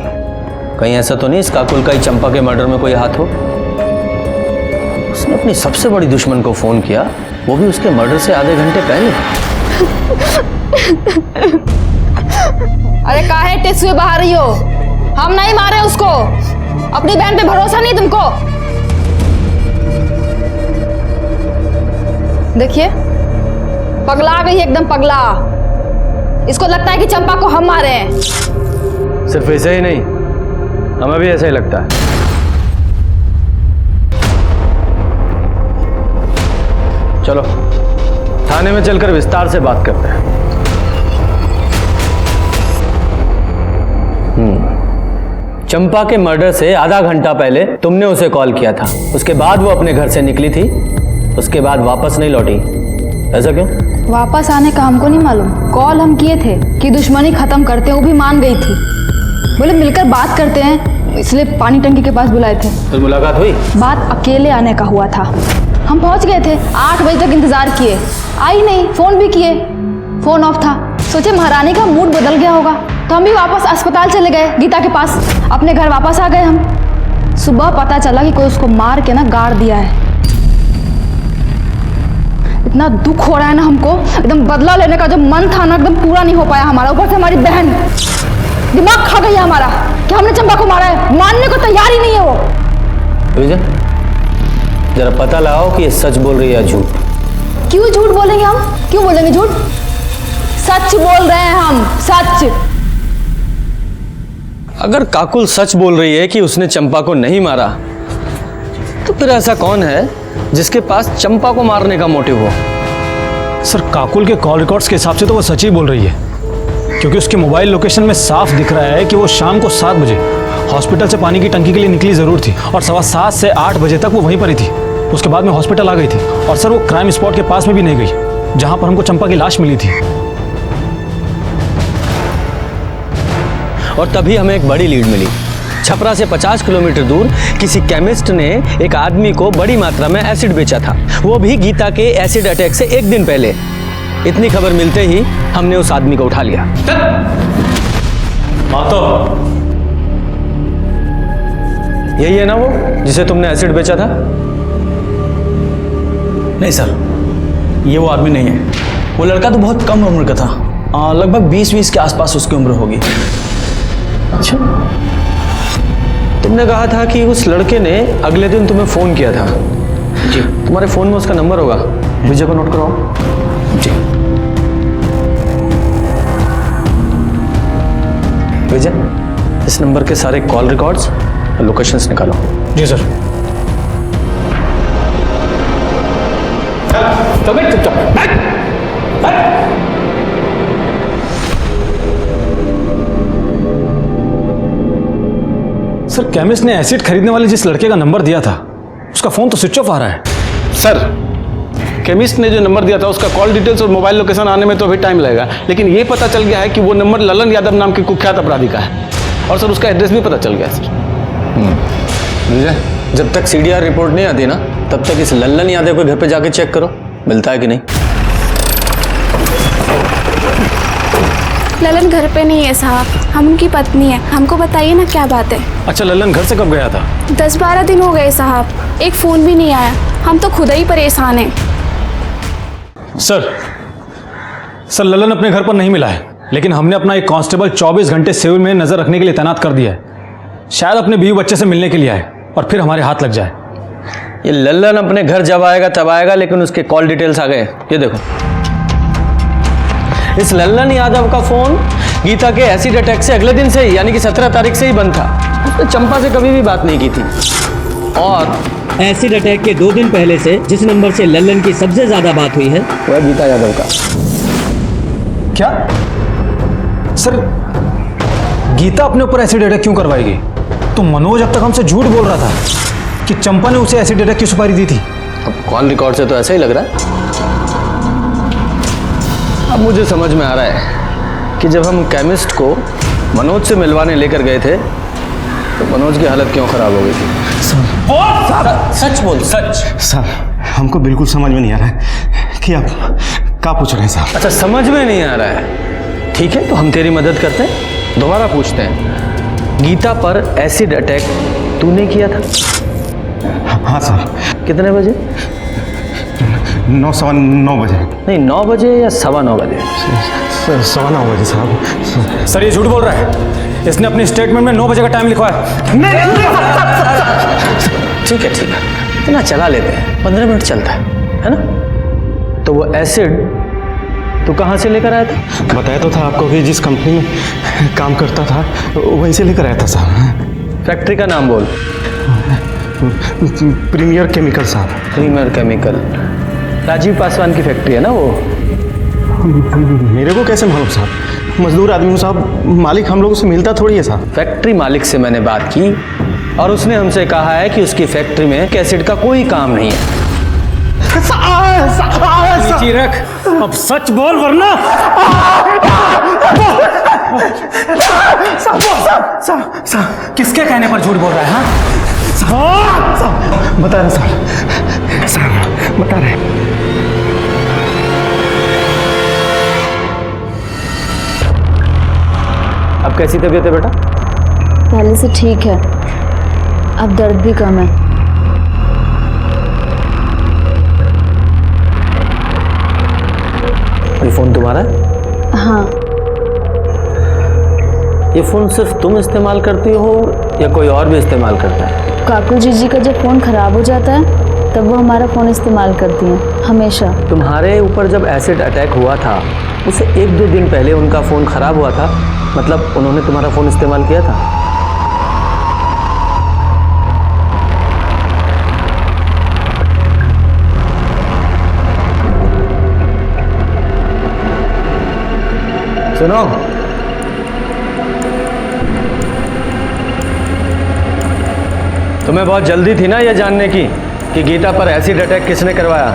कहीं ऐसा तो नहीं इस काकुल का ही चंपा के मर्डर में कोई हाथ हो? उसने अपनी सबसे बड़ी दुश्मन को फोन किया, वो भी उसके मर्डर से आधे घंटे पहले। अरे काहे टेस्ट हुए बाहर रही हो? हम नहीं मारे उसको। अपनी बहन पे भरोसा नहीं तुमको? देखिए पगला गई एकदम पगला। इसको लगता है कि चंपा को हम मारे हैं। सिर्फ ऐसे ही नहीं, हमें भी ऐसा ही लगता है। चलो थाने में चलकर विस्तार से बात करते हैं। चंपा के मर्डर से आधा घंटा पहले तुमने उसे कॉल किया था, उसके बाद वो अपने घर से निकली थी उसके बाद वापस नहीं लौटी, ऐसा क्यों? वापस आने का हमको नहीं मालूम। कॉल हम किए थे कि दुश्मनी खत्म करते हैं, वो भी मान गई थी। बोले मिलकर बात करते हैं, इसलिए पानी टंकी के पास बुलाए थे। फिर मुलाकात हुई? बात अकेले आने का हुआ था। हम पहुंच गए थे, 8 बजे तक इंतजार किए, आई नहीं। फोन भी किए, फोन ऑफ था। सोचे महारानी का मूड बदल गया होगा, तो हम भी वापस अस्पताल चले गए गीता के पास। अपने घर वापस आ गए हम। सुबह पता चला कि कोई उसको मार के ना गाड़ दिया है। इतना दुख हो रहा है ना हमको, एकदम बदला लेने का जो मन था ना, एकदम पूरा नहीं हो पाया हमारा। ऊपर से हमारी बहन दिमाग खा गई है हमारा कि हमने चंपा को मारा है। मानने को तैयार ही नहीं है वो। विजय, जरा पता लगाओ कि ये सच बोल रही है या झूठ। क्यों झूठ बोलेंगे हम? क्यों बोलेंगे झूठ? सच बोल रहे हैं हम, सच। अगर काकुल सच बोल रही है कि उसने चंपा को नहीं मारा, तो फिर ऐसा कौन है जिसके पास चंपा को मारने का मोटिव हो? सर, काकुल के कॉल रिकॉर्ड्स के हिसाब से तो वो सच ही बोल रही है, क्योंकि उसके मोबाइल लोकेशन में साफ दिख रहा है कि वो शाम को 7 बजे हॉस्पिटल से पानी की टंकी के लिए निकली ज़रूर थी, और 7:15 से 8 बजे तक वो वहीं पर ही थी। उसके बाद में हॉस्पिटल आ गई थी। और सर, वो क्राइम स्पॉट के पास में भी नहीं गई जहां पर हमको चंपा की लाश मिली थी। और तभी हमें एक बड़ी लीड मिली। छपरा से 50 किलोमीटर दूर किसी केमिस्ट ने एक आदमी को बड़ी मात्रा में एसिड बेचा था, वो भी गीता के एसिड अटैक से 1 दिन पहले। इतनी खबर मिलते ही हमने उस आदमी को उठा लिया। यही है ना वो जिसे तुमने एसिड बेचा था? नहीं सर, ये वो आदमी नहीं है। वो लड़का तो बहुत कम उम्र का था, लगभग 20 के आसपास उसकी उम्र होगी। अच्छा, तुमने कहा था कि उस लड़के ने अगले दिन तुम्हें फोन किया था। जी, तुम्हारे फोन में उसका नंबर होगा, विजय को नोट कराओ। जी विजय, इस नंबर के सारे कॉल रिकॉर्ड्स और लोकेशंस निकालो। जी सर। सर, केमिस्ट ने एसिड खरीदने वाले जिस लड़के का नंबर दिया था, उसका फोन तो स्विच ऑफ आ रहा है। सर, केमिस्ट ने जो नंबर दिया था उसका कॉल डिटेल्स और मोबाइल लोकेशन आने में तो अभी टाइम लगेगा, लेकिन ये पता चल गया है कि वो नंबर ललन यादव नाम के कुख्यात अपराधी का है। और सर, उसका एड्रेस भी पता चल गया है सर। विजय, जब तक CDR रिपोर्ट नहीं आती ना, तब तक इस लल्लन यादव के घर पे जाके चेक करो, मिलता है कि नहीं। ललन घर पे नहीं है साहब, हम उनकी पत्नी है। हमको बताइए ना क्या बात है। अच्छा, ललन घर से कब गया था? 10-12 दिन हो गए साहब, एक फ़ोन भी नहीं आया। हम तो खुद ही परेशान हैं। सर, ललन अपने घर पर नहीं मिला है, लेकिन हमने अपना एक कांस्टेबल 24 घंटे सिविल में नजर रखने के लिए तैनात कर दिया है। शायद अपने बीवी बच्चे से मिलने के लिए आए और फिर हमारे हाथ लग जाए। ये लल्लन अपने घर जब आएगा तब आएगा, लेकिन उसके कॉल डिटेल्स आ गए। ये देखो, इस लल्लन यादव का फोन गीता के एसिड अटैक से अगले दिन से ही, यानी कि 17 तारीख से ही बंद था। उसने चंपा से कभी भी बात नहीं की थी। और एसिड अटैक के 2 दिन पहले से जिस नंबर से लल्लन की सबसे ज्यादा बात हुई है वो है गीता यादव का। क्या सर, गीता अपने ऊपर एसिड अटैक क्यों करवाएगी? तो मनोज अब तक हमसे झूठ बोल रहा था कि चंपा ने उसे एसिड अटैक की सुपारी दी थी। अब कॉल रिकॉर्ड से तो ऐसा ही लग रहा है। अब मुझे समझ में आ रहा है कि जब हम केमिस्ट को मनोज से मिलवाने लेकर गए थे, तो मनोज की हालत क्यों खराब हो गई थी। सच बोल, सच। सर, हमको बिल्कुल समझ में नहीं आ रहा है कि आप क्या पूछ रहे हैं साहब। अच्छा, समझ में नहीं आ रहा है, ठीक है, तो हम तेरी मदद करते हैं। दोबारा पूछते हैं, गीता पर एसिड अटैक तूने किया था? हाँ सर। कितने बजे? 9:15 बजे। नहीं, 9 बजे या 9:15 बजे? 9:15 बजे साहब। सर, ये झूठ बोल रहा है। इसने अपनी स्टेटमेंट में 9 बजे का टाइम लिखवा है। ठीक है, इतना चला लेते हैं, 15 मिनट चलता है ना। तो वो एसिड तू कहाँ से लेकर आया था? बताया तो था आपको कि जिस कंपनी में काम करता था वहीं से लेकर आया था साहब। फैक्ट्री का नाम बोल। प्रीमियर केमिकल साहब। प्रीमियर केमिकल राजीव पासवान की फैक्ट्री है ना वो? मेरे को कैसे मालूम साहब? मजदूर आदमी हूँ साहब, मालिक हम लोगों से मिलता थोड़ी है साहब। फैक्ट्री मालिक से मैंने बात की और उसने हमसे कहा है कि उसकी फैक्ट्री में एसिड का कोई काम नहीं है। नीचे रख, अब सच बोल वरना। किसके कहने पर झूठ बोल रहा है? हाँ बता रहे साहब, बता रहे। अब कैसी तबीयत है बेटा? पहले से ठीक है, अब दर्द भी कम है। ये फोन तुम्हारा है? हाँ। ये फोन सिर्फ तुम इस्तेमाल करती हो या कोई और भी इस्तेमाल करता है? काकू जी का जब फ़ोन ख़राब हो जाता है तब वो हमारा फ़ोन इस्तेमाल करती हैं हमेशा। तुम्हारे ऊपर जब एसिड अटैक हुआ था उससे 1-2 दिन पहले उनका फ़ोन ख़राब हुआ था, मतलब उन्होंने तुम्हारा फ़ोन इस्तेमाल किया था? सुनो, तुम्हें बहुत जल्दी थी ना ये जानने की कि गीता पर एसिड अटैक किसने करवाया?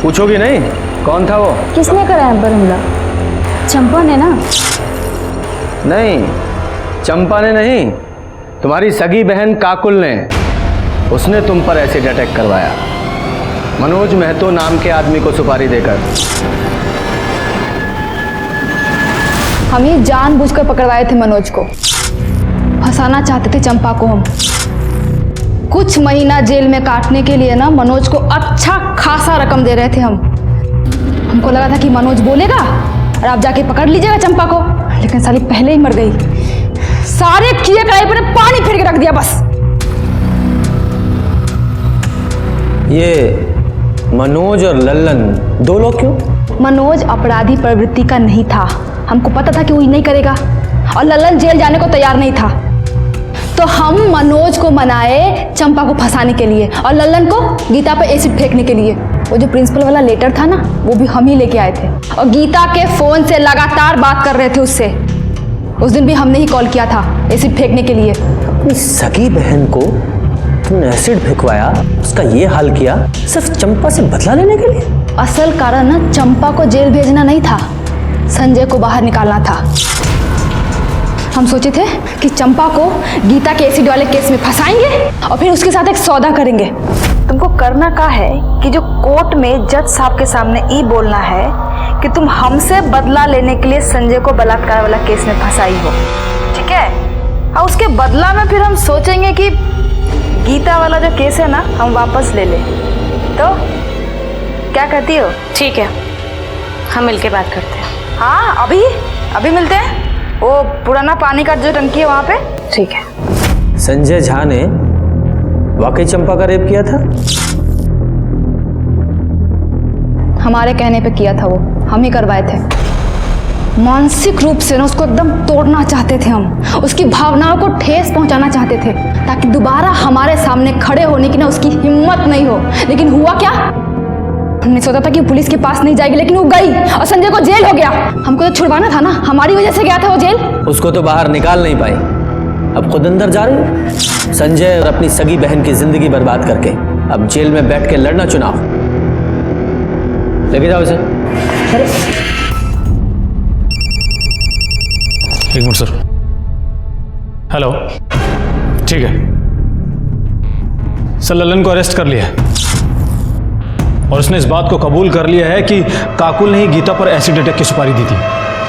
पूछोगी नहीं कौन था वो? किसने कराया पर हमला? चंपा ने ना? नहीं, चंपा ने नहीं, तुम्हारी सगी बहन काकुल ने। उसने तुम पर एसिड अटैक करवाया, मनोज महतो नाम के आदमी को सुपारी देकर। हम ही जानबूझकर पकड़वाए थे मनोज को, फंसाना चाहते थे चंपा को हम। कुछ महीना जेल में काटने के लिए ना मनोज को अच्छा खासा रकम दे रहे थे हम। हमको लगा था कि मनोज बोलेगा और आप जाके पकड़ लीजिएगा चंपा को, लेकिन साली पहले ही मर गई। सारे किए कराए पर पानी फेर के रख दिया बस। ये मनोज और लल्लन दो लोग क्यों? मनोज अपराधी प्रवृत्ति का नहीं था, हमको पता था कि वो नहीं करेगा, और लल्लन जेल जाने को तैयार नहीं था। तो हम मनोज को मनाए चंपा को फंसाने के लिए और लल्लन को गीता पर एसिड फेंकने के लिए। वो जो प्रिंसिपल वाला लेटर था ना, वो भी हम ही लेके आए थे, और गीता के फोन से लगातार बात कर रहे थे उससे। उस दिन भी हमने ही कॉल किया था एसिड फेंकने के लिए। अपनी सगी बहन को तुमने एसिड फेंकवाया, उसका ये हाल किया सिर्फ चंपा से बदला लेने के लिए? असल कारण ना चंपा को जेल भेजना नहीं था, संजय को बाहर निकालना था। हम सोचे थे कि चंपा को गीता के एसिड वाले केस में फंसाएंगे और फिर उसके साथ एक सौदा करेंगे। तुमको करना क्या है कि जो कोर्ट में जज साहब के सामने ये बोलना है कि तुम हमसे बदला लेने के लिए संजय को बलात्कार वाला केस में फंसाई हो, ठीक है? और उसके बदला में फिर हम सोचेंगे कि गीता वाला जो केस है ना हम वापस ले लें। तो क्या कहती हो? ठीक है, हम मिलके बात करते हैं। हाँ, अभी मिलते हैं। वो पुराना पानी का जो टंकी है वहाँ पे। ठीक है। संजय झा ने वाकई चंपा का रेप किया था? हमारे कहने पे किया था, वो हम ही करवाए थे। मानसिक रूप से ना उसको एकदम तोड़ना चाहते थे हम, उसकी भावनाओं को ठेस पहुंचाना चाहते थे ताकि दोबारा हमारे सामने खड़े होने की ना उसकी हिम्मत नहीं हो। लेकिन हुआ क्या? हमने सोचा था कि पुलिस के पास नहीं जाएगी, लेकिन वो गई और संजय को जेल हो गया। हमको तो छुड़वाना था ना, हमारी वजह से गया था वो जेल। उसको तो बाहर निकाल नहीं पाई, अब खुद अंदर जा रही हो। संजय और अपनी सगी बहन की जिंदगी बर्बाद करके अब जेल में बैठ के लड़ना चुनाव। लेके जाओ इसे। एक मिनट सर। हेलो, ठीक है सर, लल्लन को अरेस्ट कर लिया है और उसने इस बात को कबूल कर लिया है कि काकुल ने ही गीता पर एसिड अटैक की सुपारी दी थी।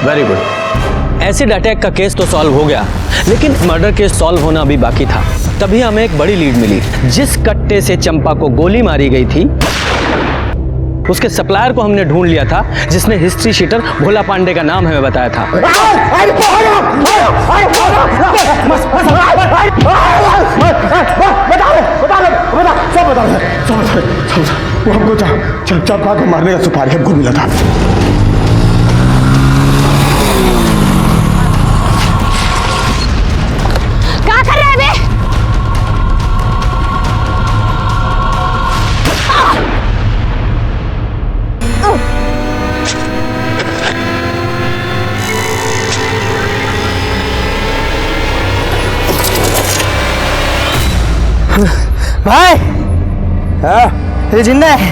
Very good. एसिड अटैक का केस तो सॉल्व हो गया, लेकिन मर्डर केस सॉल्व होना अभी बाकी था। तभी हमें एक बड़ी लीड मिली। जिस कट्टे से चंपा को गोली मारी गई थी उसके सप्लायर को हमने ढूंढ लिया था, जिसने हिस्ट्री शीटर भोला पांडे का नाम हमें बताया था। वो हमको चंपा को मारने का सुपारी हमको मिला था। क्या कर रहे हैं बे? भाई, ये जिंदा है।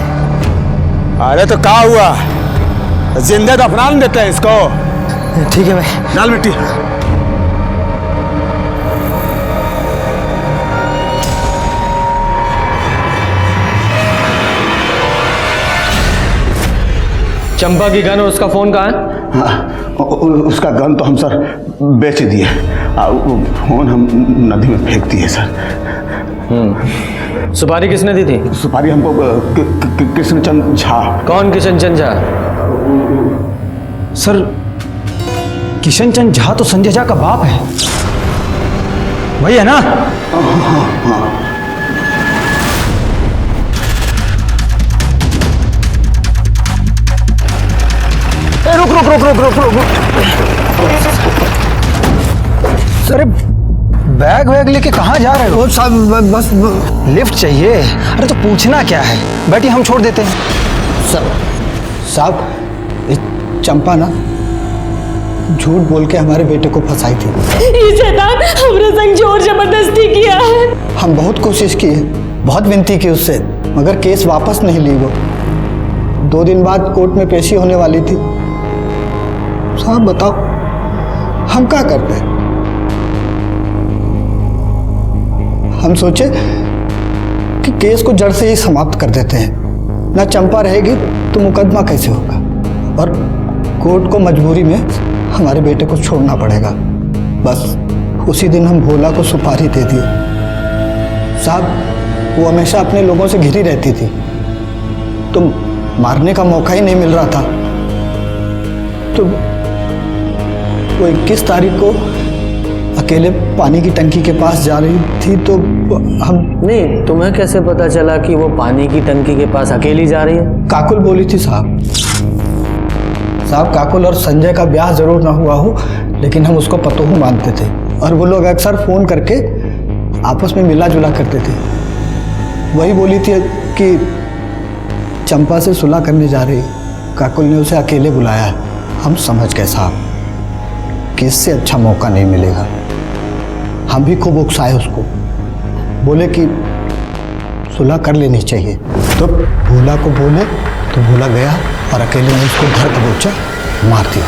अरे तो क्या हुआ, जिंदा दफना नहीं देते हैं इसको। ठीक है भाई। डाल मिट्टी। चंपा की गन और उसका फोन कहाँ है? हाँ, उसका गन तो हम सर बेच दिए, वो फोन हम नदी में फेंक दिए सर। सुपारी किसने दी थी? सुपारी हमको कृष्णचंद झा। कौन किशनचंद झा? सर किशनचंद झा तो संजय झा का बाप है, वही है ना? रुक रुक रुक रुक रुक रुक। अरे बैग वैग लेके कहाँ जा रहे हो? साहब बस लिफ्ट चाहिए। अरे तो पूछना क्या है, बैठिए हम छोड़ देते हैं। साहब चंपा ना झूठ बोल के हमारे बेटे को फंसाई थी। ये शैतान हमरे संग जोर जबरदस्ती किया है। हम बहुत कोशिश की है, बहुत विनती की उससे, मगर केस वापस नहीं ली वो। 2 दिन बाद कोर्ट में पेशी होने वाली थी। साहब बताओ हम क्या करते हैं? हम सोचे कि केस को जड़ से ही समाप्त कर देते हैं। ना चंपा रहेगी तो मुकदमा कैसे होगा, और कोर्ट को मजबूरी में हमारे बेटे को छोड़ना पड़ेगा। बस उसी दिन हम भोला को सुपारी दे दिए। साहब वो हमेशा अपने लोगों से घिरी रहती थी, तो मारने का मौका ही नहीं मिल रहा था। तो वो 21 तारीख को अकेले पानी की टंकी के पास जा रही थी, तो हम नहीं, तुम्हें कैसे पता चला कि वो पानी की टंकी के पास अकेली जा रही है? काकुल बोली थी साहब। काकुल और संजय का ब्याह जरूर ना हुआ हो, लेकिन हम उसको पतोहू मानते थे, और वो लोग अक्सर फोन करके आपस में मिला जुला करते थे। वही बोली थी कि चंपा से सुलह करने जा रही। काकुल ने उसे अकेले बुलाया। हम समझ गए साहब कि इससे अच्छा मौका नहीं मिलेगा। हम भी खूब उकसाए उसको, बोले कि सुलह कर लेनी चाहिए। तो भोला को बोले तो भोला गया और अकेले ने उसको घर दबोचा मार दिया।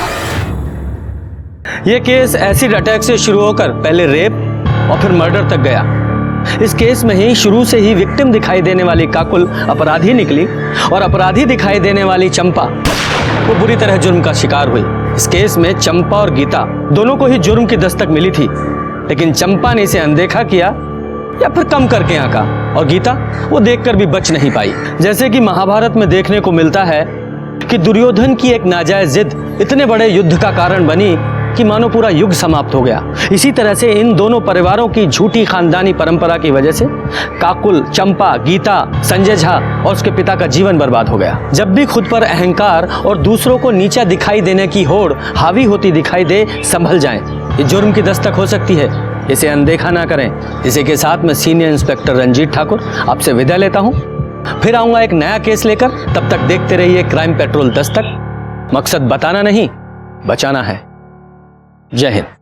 ये केस एसिड अटैक से शुरू होकर पहले रेप और फिर मर्डर तक गया। इस केस में ही शुरू से ही विक्टिम दिखाई देने वाली काकुल अपराधी निकली, और अपराधी दिखाई देने वाली चंपा वो बुरी तरह जुर्म का शिकार हुई। इस केस में चंपा और गीता दोनों को ही जुर्म की दस्तक मिली थी, लेकिन चंपा ने इसे अनदेखा किया या फिर कम करके आंका, और गीता वो देखकर भी बच नहीं पाई। जैसे कि महाभारत में देखने को मिलता है कि दुर्योधन की एक नाजायज जिद इतने बड़े युद्ध का कारण बनी कि मानो पूरा युग समाप्त हो गया। इसी तरह से इन दोनों परिवारों की झूठी खानदानी परंपरा की वजह से काकुल, चंपा, गीता, संजय झा और उसके पिता का जीवन बर्बाद हो गया। जब भी खुद पर अहंकार और दूसरों को नीचा दिखाई देने की होड़ हावी होती दिखाई दे, संभल जाएं। ये जुर्म की दस्तक हो सकती है, इसे अनदेखा ना करें। इसी के साथ मैं सीनियर इंस्पेक्टर रंजीत ठाकुर आपसे विदा लेता हूँ। फिर आऊंगा एक नया केस लेकर। तब तक देखते रहिए क्राइम पेट्रोल दस्तक। मकसद बताना नहीं, बचाना है। जय हिंद।